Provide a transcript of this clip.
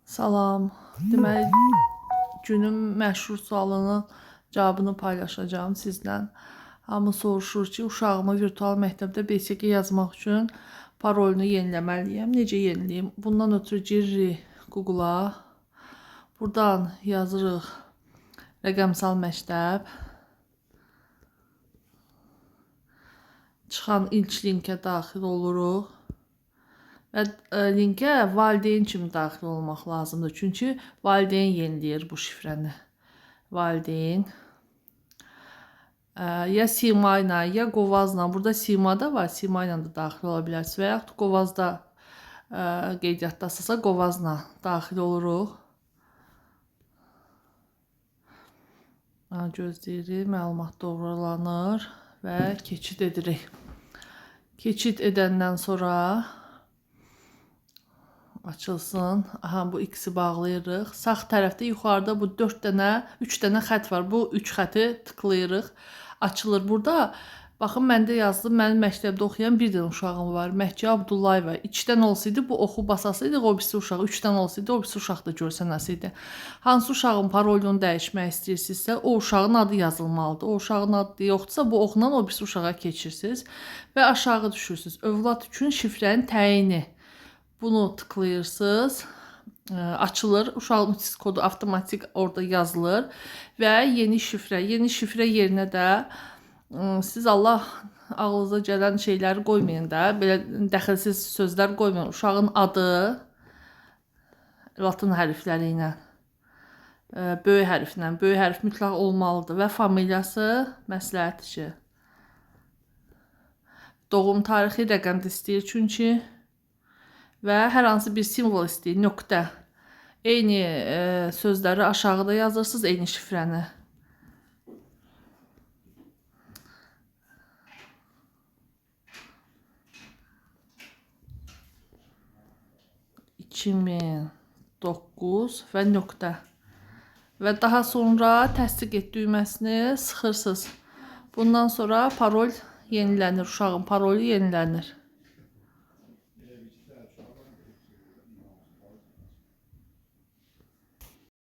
Salam. Deməli, günün məşhur sualının cavabını paylaşacağım sizlə. Hamı soruşur ki, uşağımı virtual məktəbdə BSG yazmaq üçün parolunu yeniləməliyəm. Necə yeniləyim? Bundan ötürü giririk Google-a. Buradan yazırıq rəqəmsal məktəb. Çıxan ilk linkə daxil oluruq. Və linkə valideyn kimi daxil olmaq lazımdır. Çünki valideyn yeniləyir bu şifrəni. Valideyn. Ya Sima ilə, ya Qovazla. Burada Sima da var. Sima ilə də daxil ola bilərsiniz. Və yaxud Qovazda qeydiyyatdasınızsa Qovazla daxil oluruq. Gözləyirik. Məlumat doğrulanır və keçid edirik. Keçid edəndən sonra açılsın. Aha, bu X-i bağlayırıq. Sağ tərəfdə yuxarıda bu 3 dənə xət var. Bu 3 xəti tıklayırıq. Açılır. Burada baxın, məndə yazdı. Mənim məktəbdə oxuyan bir dənə uşağım var. Məhcə Abdullayeva. 2 dənə olsaydı bu oxu basasıydı, o birisi uşağı. 3 dənə olsaydı o birisi uşaq da görsənəsiydi. Hansı uşağın parolunu dəyişmək istəyirsinizsə, o uşağın adı yazılmalıdır. O uşağın adı yoxdursa, bu oxundan o birisi uşağa keçirsiniz və aşağı düşürsünüz. Övlad üçün şifrənin təyini. Bunu tıklayırsınız, açılır, uşağın uçsuz kodu avtomatik orada yazılır və yeni şifrə. Yeni şifrə yerinə də siz Allah ağlınıza gələn şeyləri qoymayın da, belə dəxilsiz sözlər qoymayın. Uşağın adı latın hərfləri ilə, böyük hərflə, böyük hərf mütləq olmalıdır və familiyası məsləhətçi. Doğum tarixi rəqəmdə istəyir çünki. Və hər hansı bir simvol istəyir, nöqtə. Eyni sözləri aşağıda yazırsınız, eyni şifrəni. (2009) və nöqtə. Və daha sonra təsdiq et düyməsini sıxırsınız. Bundan sonra parol yenilənir, uşağın parolu yenilənir.